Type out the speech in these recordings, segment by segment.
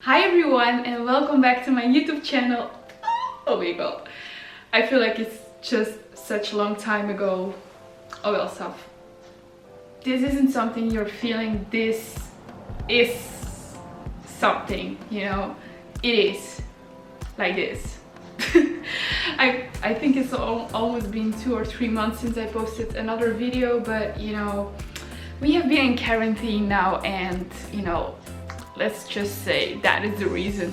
Hi everyone and welcome back to my YouTube channel. Oh my god, I feel like it's just such a long time ago. Oh well, stuff. This isn't something you're feeling, this is something, you know. It is like this. I think it's almost been 2 or 3 months since I posted another video, but you know, we have been in quarantine now, and you know, let's just say that is the reason.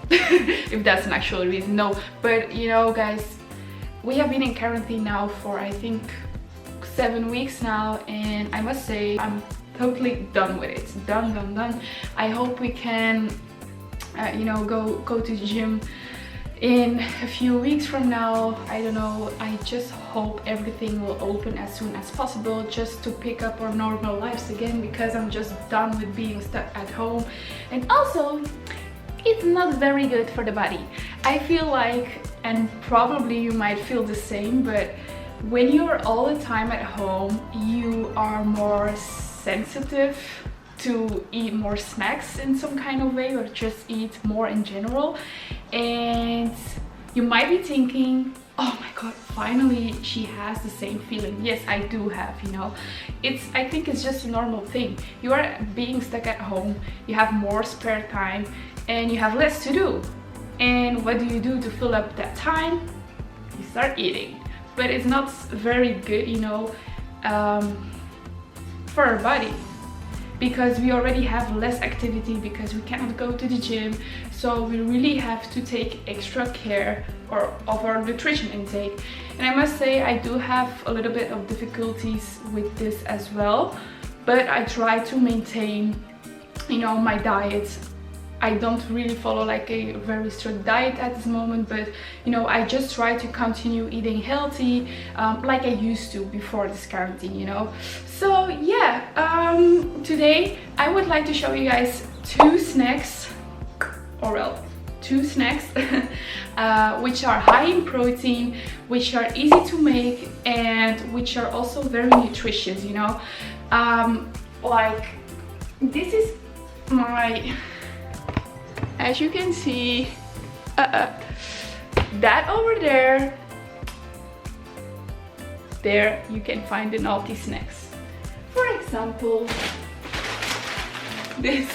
If that's an actual reason, no, but you know guys, we have been in quarantine now for I think 7 weeks now, and I must say I'm totally done with it. Done. I hope we can you know, go to the gym in a few weeks from now. I don't know, I just hope everything will open as soon as possible, just to pick up our normal lives again, because I'm just done with being stuck at home. And also, it's not very good for the body. I feel like, and probably you might feel the same, but when you're all the time at home, you are more sensitive to eat more snacks in some kind of way, or just eat more in general. And you might be thinking, oh my god, finally she has the same feeling. Yes, I do have, you know. I think it's just a normal thing. You are being stuck at home, you have more spare time, and you have less to do. And what do you do to fill up that time? You start eating. But it's not very good, you know, for our body, because we already have less activity, because we cannot go to the gym. So we really have to take extra care of our nutrition intake. And I must say, I do have a little bit of difficulties with this as well, but I try to maintain, you know, my diet. I don't really follow like a very strict diet at this moment, but you know, I just try to continue eating healthy like I used to before this quarantine, you know. So yeah, today I would like to show you guys two snacks which are high in protein, which are easy to make, and which are also very nutritious, you know. Like, this is my, as you can see, that over there you can find the naughty snacks. For example, this,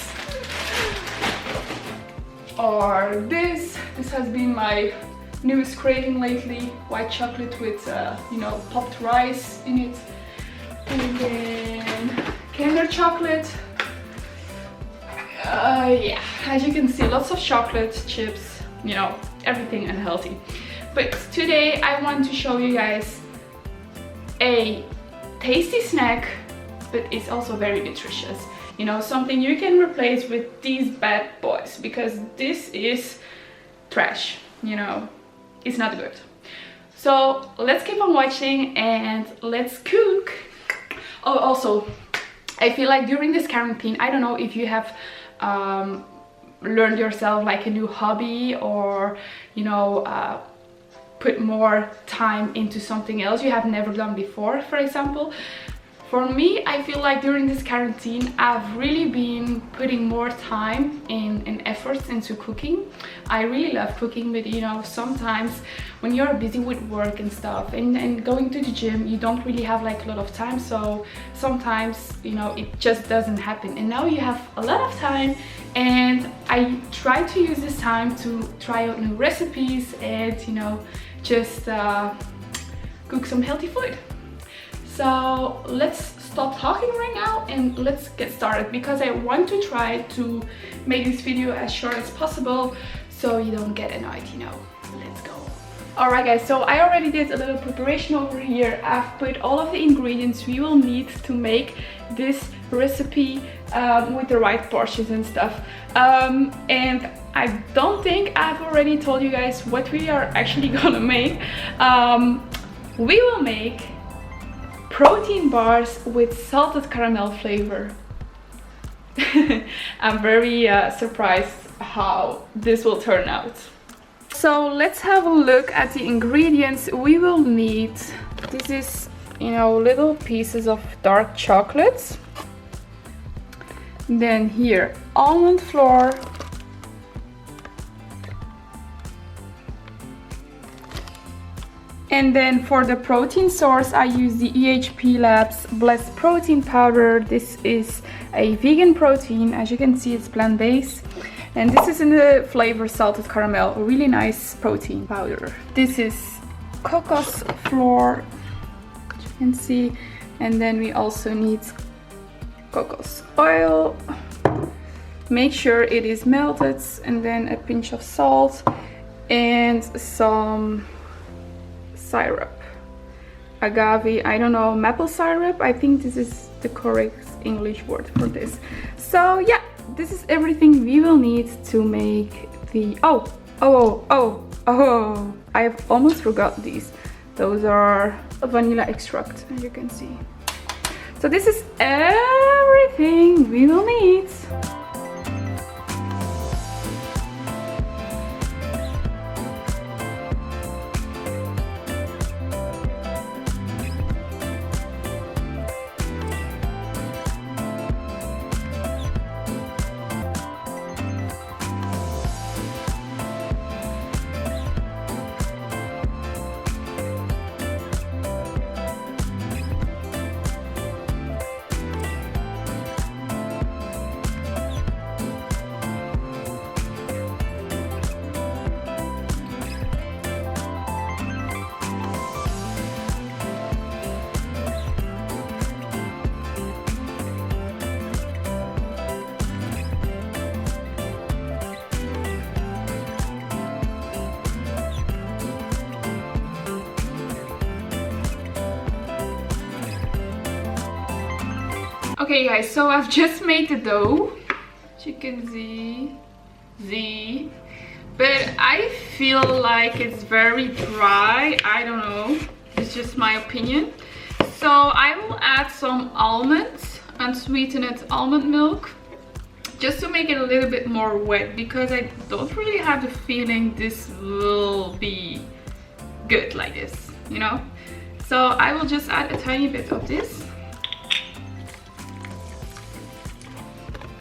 or this has been my newest craving lately, white chocolate with you know, popped rice in it, and then Kinder chocolate. Yeah, as you can see, lots of chocolate, chips, you know, everything unhealthy. But today I want to show you guys a tasty snack, but it's also very nutritious. You know, something you can replace with these bad boys, because this is trash, you know, it's not good. So let's keep on watching and let's cook. Oh, also, I feel like during this quarantine, I don't know if you have learned yourself like a new hobby, or you know, put more time into something else you have never done before. For example, for me, I feel like during this quarantine I've really been putting more time and efforts into cooking. I really love cooking, but you know, sometimes when you're busy with work and stuff, and going to the gym, you don't really have like a lot of time. So sometimes, you know, it just doesn't happen. And now you have a lot of time, and I try to use this time to try out new recipes and, you know, just cook some healthy food. So let's stop talking right now and let's get started, because I want to try to make this video as short as possible so you don't get annoyed, you know. Let's go. Alright guys, so I already did a little preparation over here. I've put all of the ingredients we will need to make this recipe with the right portions and stuff. And I don't think I've already told you guys what we are actually gonna make. We will make protein bars with salted caramel flavor. I'm very surprised how this will turn out. So let's have a look at the ingredients we will need. This is, you know, little pieces of dark chocolate. Then here, almond flour, And then for the protein source, I use the EHP Labs Blessed Protein Powder. This is a vegan protein. As you can see, it's plant-based. And this is in the flavor salted caramel, a really nice protein powder. This is cocos flour, as you can see. And then we also need cocos oil. Make sure it is melted, and then a pinch of salt and some syrup. Agave, I don't know, maple syrup. I think this is the correct English word for this. So yeah, this is everything we will need to make the I have almost forgot these. Those are vanilla extract, as you can see. So this is everything we will need. Okay guys, so I've just made the dough, as you can see, but I feel like it's very dry. I don't know, it's just my opinion. So I will add some almonds, unsweetened almond milk, just to make it a little bit more wet, because I don't really have the feeling this will be good like this, you know. So I will just add a tiny bit of this.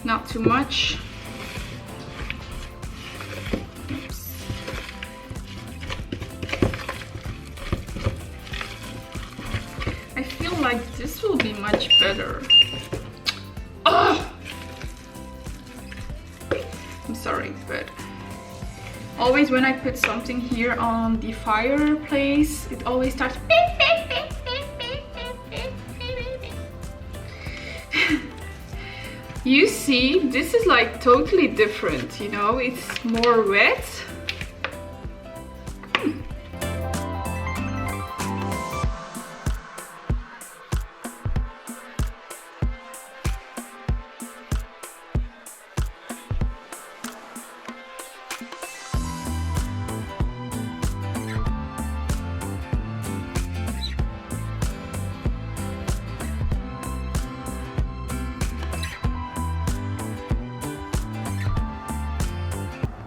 Not too much. Oops. I feel like this will be much better. Oh! I'm sorry, but always when I put something here on the fireplace, it always starts beep, beep, beep, beep, beep, beep, beep, beep. You see, this is like totally different, you know, it's more wet.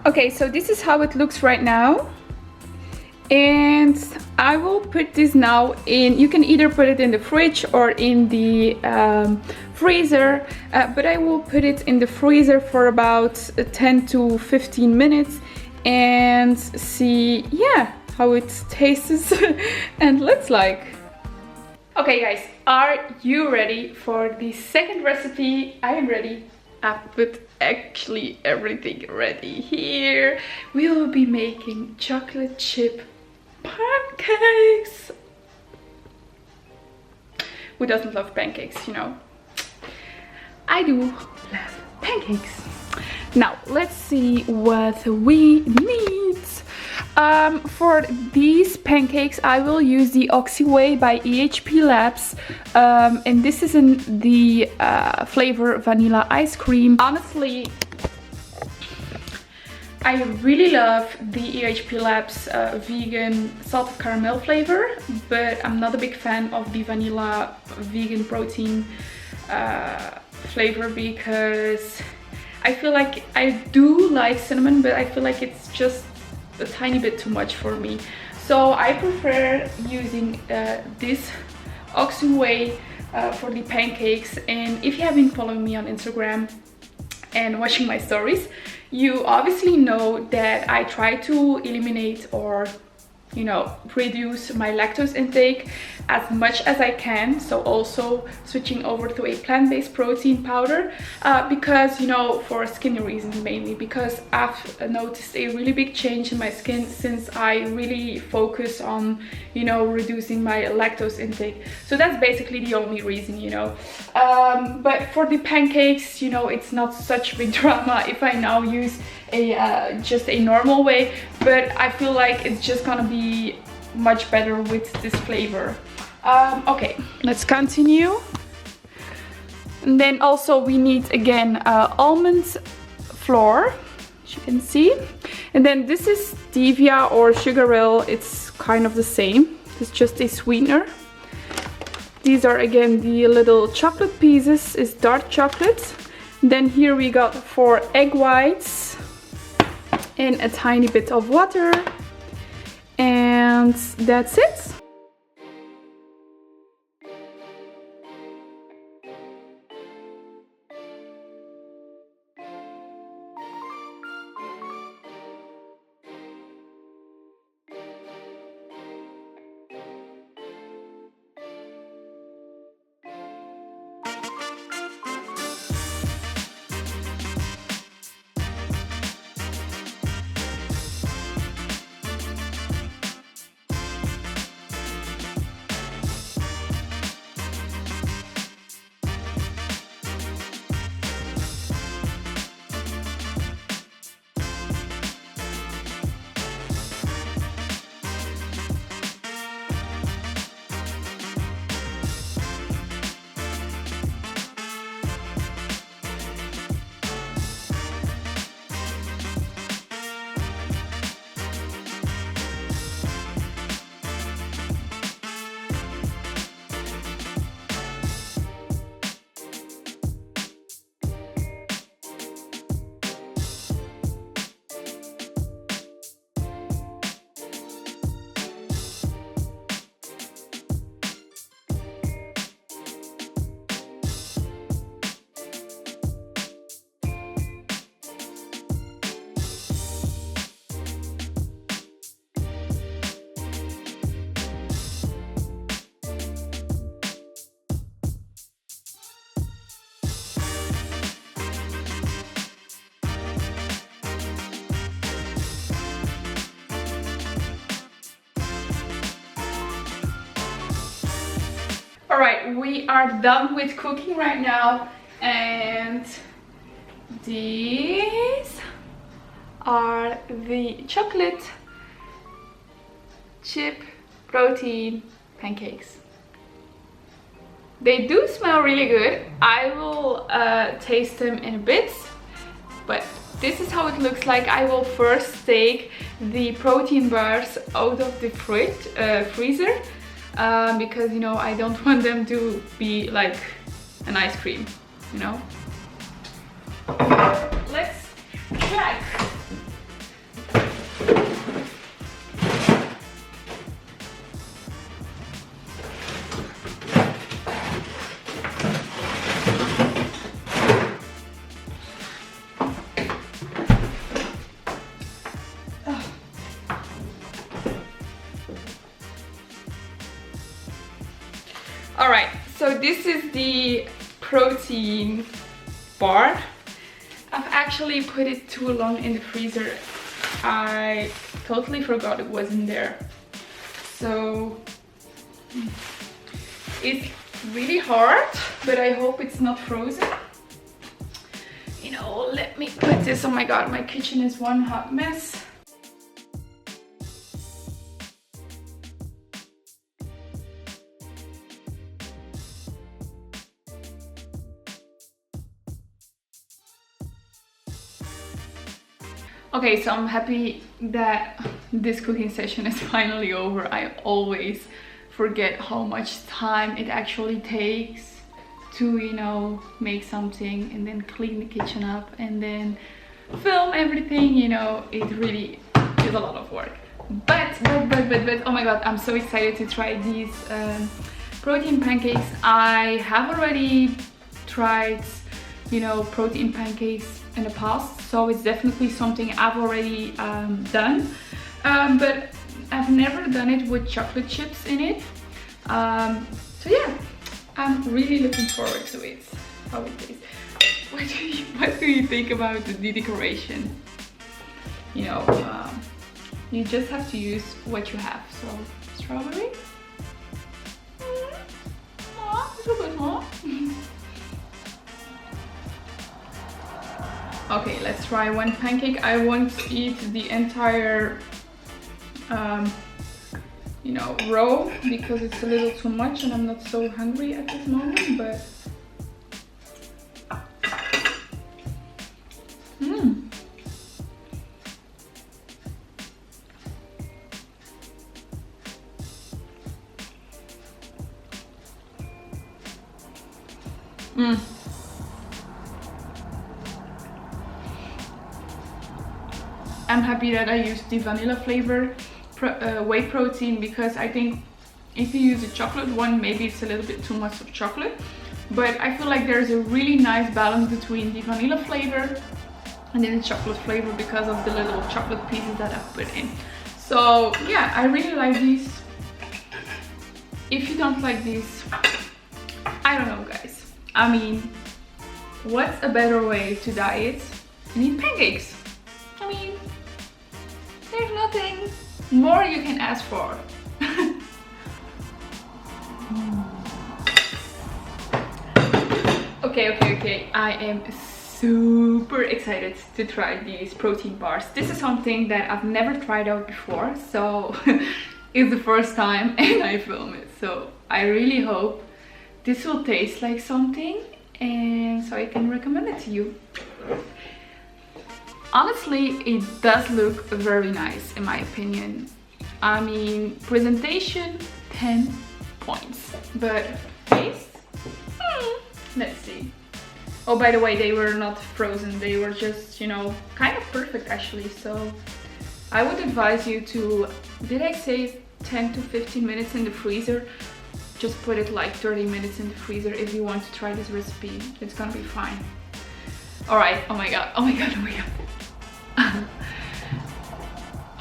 Okay, so this is how it looks right now, and I will put this now in. You can either put it in the fridge or in the freezer, but I will put it in the freezer for about 10 to 15 minutes and see, yeah, how it tastes and looks like. Okay guys, are you ready for the second recipe? I am ready. I've put actually everything ready here. We will be making chocolate chip pancakes. Who doesn't love pancakes, you know? I do love pancakes. Now let's see what we need. For these pancakes I will use the Oxywhey by EHP Labs, and this is in the flavor vanilla ice cream. Honestly, I really love the EHP Labs vegan salted caramel flavor, but I'm not a big fan of the vanilla vegan protein flavor, because I feel like I do like cinnamon, but I feel like it's just a tiny bit too much for me. So I prefer using this Oxywhey for the pancakes. And if you have been following me on Instagram and watching my stories, you obviously know that I try to eliminate or you know, reduce my lactose intake as much as I can. So also switching over to a plant-based protein powder because, you know, for skin reasons mainly, because I've noticed a really big change in my skin since I really focus on, you know, reducing my lactose intake. So that's basically the only reason, you know. But for the pancakes, you know, it's not such a big drama if I now use a just a normal way, but I feel like it's just gonna be much better with this flavor. Okay, let's continue. And then also we need again almond flour, as you can see. And then this is stevia or candarel. It's kind of the same. It's just a sweetener. These are again the little chocolate pieces. It's dark chocolate. Then here we got 4 egg whites and a tiny bit of water, and that's it. Alright, we are done with cooking right now, and these are the chocolate chip protein pancakes. They do smell really good. I will taste them in a bit, but this is how it looks like. I will first take the protein bars out of the freezer. Because, you know, I don't want them to be like an ice cream, you know. Let's check. Alright, so this is the protein bar. I've actually put it too long in the freezer. I totally forgot it wasn't there. So it's really hard, but I hope it's not frozen. You know, let me put this. Oh my god, my kitchen is one hot mess. Okay, so I'm happy that this cooking session is finally over. I always forget how much time it actually takes to, you know, make something and then clean the kitchen up and then film everything. You know, it really is a lot of work. But oh my god, I'm so excited to try these protein pancakes. I have already tried, you know, protein pancakes in the past, so it's definitely something I've already done, but I've never done it with chocolate chips in it. So yeah, I'm really looking forward to it. How it tastes. What do you think about the decoration? You know, you just have to use what you have. So strawberry. A little bit more. Okay, let's try one pancake. I won't eat the entire you know, row because it's a little too much and I'm not so hungry at this moment, but I'm happy that I used the vanilla flavor whey protein, because I think if you use a chocolate one, maybe it's a little bit too much of chocolate, but I feel like there's a really nice balance between the vanilla flavor and then the chocolate flavor because of the little chocolate pieces that I've put in. So yeah, I really like these. If you don't like these, I don't know guys. I mean, what's a better way to diet than eat pancakes? I mean, there's nothing more you can ask for. Okay. I am super excited to try these protein bars. This is something that I've never tried out before, so it's the first time and I film it. So I really hope this will taste like something and so I can recommend it to you. Honestly, it does look very nice in my opinion. I mean, presentation 10 points, but taste? Let's see. Oh, by the way, they were not frozen, they were just, you know, kind of perfect actually. So I would advise you to, did I say 10 to 15 minutes in the freezer? Just put it like 30 minutes in the freezer if you want to try this recipe. It's gonna be fine. All right, oh my god.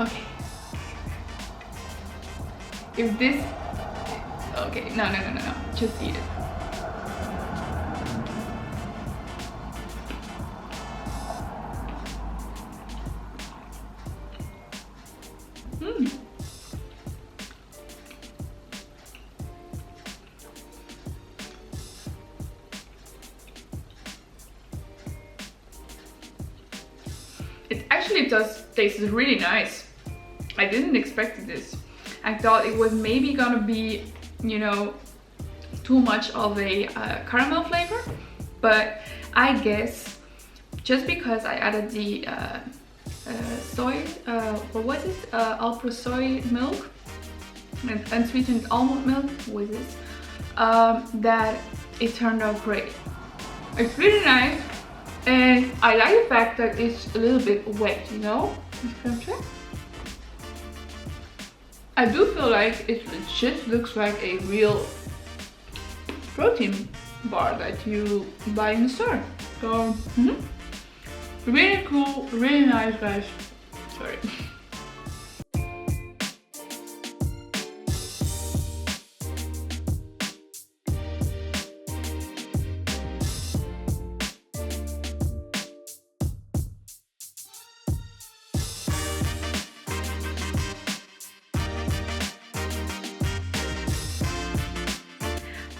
Okay. If this, okay, no, just eat it. It actually does taste really nice. I didn't expect this. I thought it was maybe gonna be, you know, too much of a caramel flavor, but I guess just because I added the soy, what was it? Alpro soy milk and sweetened almond milk with this, that it turned out great. It's really nice. And I like the fact that it's a little bit wet, you know? I do feel like it just looks like a real protein bar that you buy in the store. So, really cool, really nice guys. Sorry.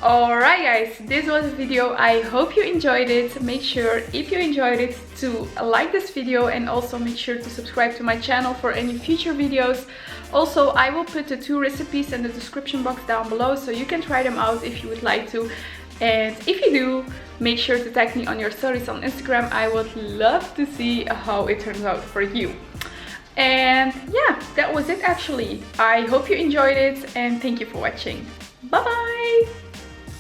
Alright guys, this was the video. I hope you enjoyed it. Make sure, if you enjoyed it, to like this video and also make sure to subscribe to my channel for any future videos. Also, I will put the 2 recipes in the description box down below so you can try them out if you would like to. And if you do, make sure to tag me on your stories on Instagram. I would love to see how it turns out for you. And yeah, that was it actually. I hope you enjoyed it and thank you for watching. Bye bye!